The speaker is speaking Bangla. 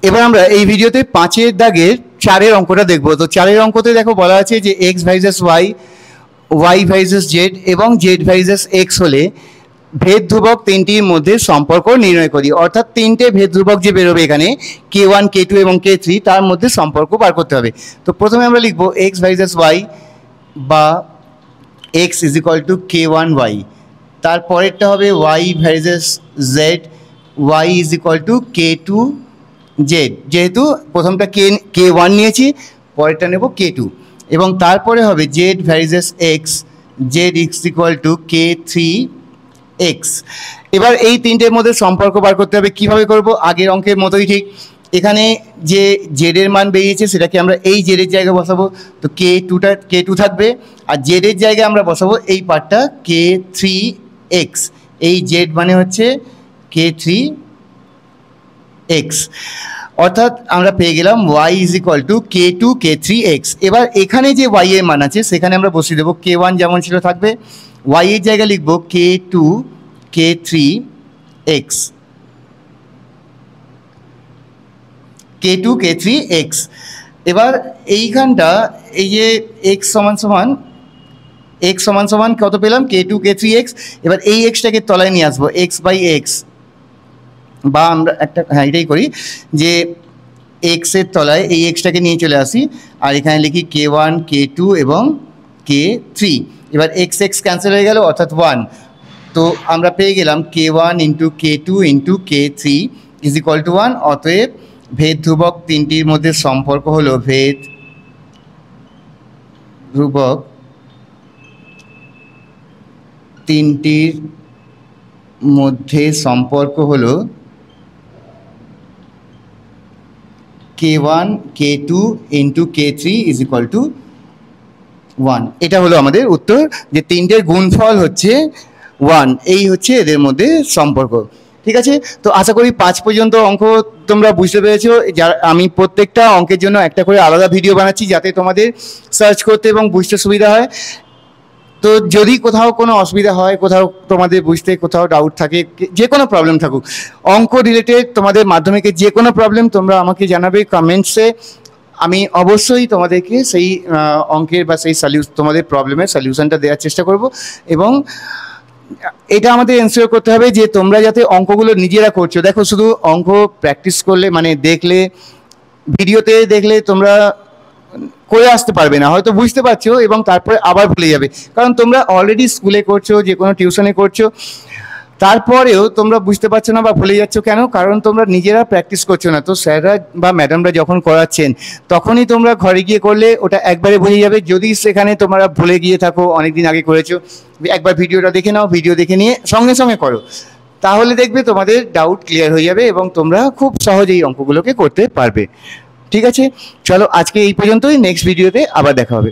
এবার আমরা এই ভিডিওতে 5-এর দাগের 4-এর অঙ্কটা দেখব। তো 4-এর অঙ্কতে দেখো বলা আছে যে X versus Y, Y versus Z এবং জেড ভার্সেস এক্স হলে ভেদ ধ্রুবক তিনটির মধ্যে সম্পর্ক নির্ণয় করি। অর্থাৎ তিনটে ভেদ ধ্রুবক যে বেরোবে এখানে k1, k2 এবং k3, তার মধ্যে সম্পর্ক বার করতে হবে। তো প্রথমে আমরা লিখব এক্স ভার্সেস ওয়াই বা X is equal to k1y। তারপরেরটা হবে Y versus Z, Y is equal to k2 Z. যেহেতু প্রথমটা k1 নিয়েছি, পরেরটা নেব k2। এবং তারপরে হবে Z versus x, Z is equal two k3 x. এবার এই তিনটের মধ্যে সম্পর্ক বার করতে হবে। কিভাবে করব? আগের অঙ্কের মতোই ঠিক। এখানে যে জেডের মান বেরিয়েছে সেটাকে আমরা এই জেডের জায়গায় বসাবো, তো k2 থাকবে। আর জেডের জায়গায় আমরা বসাবো এই পার্টটা k3 এক্স। এই জেড মানে হচ্ছে k3 এক্স। অর্থাৎ আমরা পেয়ে গেলাম y is equal to k2 k3 x. এবার এখানে যে y এর মান আছে সেখানে আমরা বসিয়ে দেবো, k1 যেমন ছিল থাকবে, y এর জায়গায় লিখবো k2 k3 x, k2 k3 x. এবার এইখানটা এই যে এক্স সমান সমান কত পেলাম? k2 k3 x. এবার এই এক্সটাকে তলায় নিয়ে আসবো, এক্স বাই এক্স, বা আমরা একটা এটাই করি যে এক্সের তলায় এই এক্সটাকে নিয়ে চলে আসি আর এখানে লিখি k1 k2 এবং k3। এবার এক্স এক্স ক্যান্সেল হয়ে গেল অর্থাৎ 1। তো আমরা পেয়ে গেলাম k1 into k2 into k3 is equal two 1। অতএব ভেদ ধ্রুবক তিনটির মধ্যে সম্পর্ক হলো ভেদ ধ্রুবক তিনটির মধ্যে সম্পর্ক হলো k1 k2 into k3 is equal two 1। এটা হলো আমাদের উত্তর, যে তিনটের গুণফল হচ্ছে 1। এই হচ্ছে এদের মধ্যে সম্পর্ক। ঠিক আছে, তো আশা করি 5 পর্যন্ত অঙ্ক তোমরা বুঝতে পেরেছো। আমি প্রত্যেকটা অঙ্কের জন্য একটা করে আলাদা ভিডিও বানাচ্ছি যাতে তোমাদের সার্চ করতে এবং বুঝতে সুবিধা হয়। তো যদি কোথাও কোনো অসুবিধা হয়, কোথাও তোমাদের বুঝতে কোথাও ডাউট থাকে, যে কোনো প্রবলেম থাকুক, অঙ্ক রিলেটেড তোমাদের মাধ্যমিকের যে কোনো প্রবলেম তোমরা আমাকে জানাবে কমেন্টসে। আমি অবশ্যই তোমাদেরকে সেই অঙ্কের বা সেই তোমাদের প্রবলেমের সলিউশনটা দেওয়ার চেষ্টা করব। এবং এটা আমাদের এনশিওর করতে হবে যে তোমরা যাতে অঙ্কগুলো নিজেরা করছো। দেখো, শুধু অঙ্ক প্র্যাকটিস করলে মানে দেখলে, ভিডিওতে দেখলে তোমরা করে আসতে পারবে না, হয়তো বুঝতে পারছো এবং তারপরে আবার ভুলে যাবে। কারণ তোমরা অলরেডি স্কুলে করছো, যে কোনো টিউশনে করছো, তারপরেও তোমরা বুঝতে পারছো না বা ভুলে যাচ্ছ। কেন? কারণ তোমরা নিজেরা প্র্যাকটিস করছো না। তো স্যাররা বা ম্যাডামরা যখন করাচ্ছেন তখনই তোমরা ঘরে গিয়ে করলে ওটা একবারে বুঝে যাবে। যদি সেখানে তোমরা ভুলে গিয়ে থাকো, অনেকদিন আগে করেছো, একবার ভিডিওটা দেখে নাও, ভিডিও দেখে নিয়ে সঙ্গে সঙ্গে করো, তাহলে দেখবে তোমাদের ডাউট ক্লিয়ার হয়ে যাবে এবং তোমরা খুব সহজেই অঙ্কগুলোকে করতে পারবে। ঠিক আছে, চলো আজকে এই পর্যন্তই। নেক্সট ভিডিওতে আবার দেখা হবে।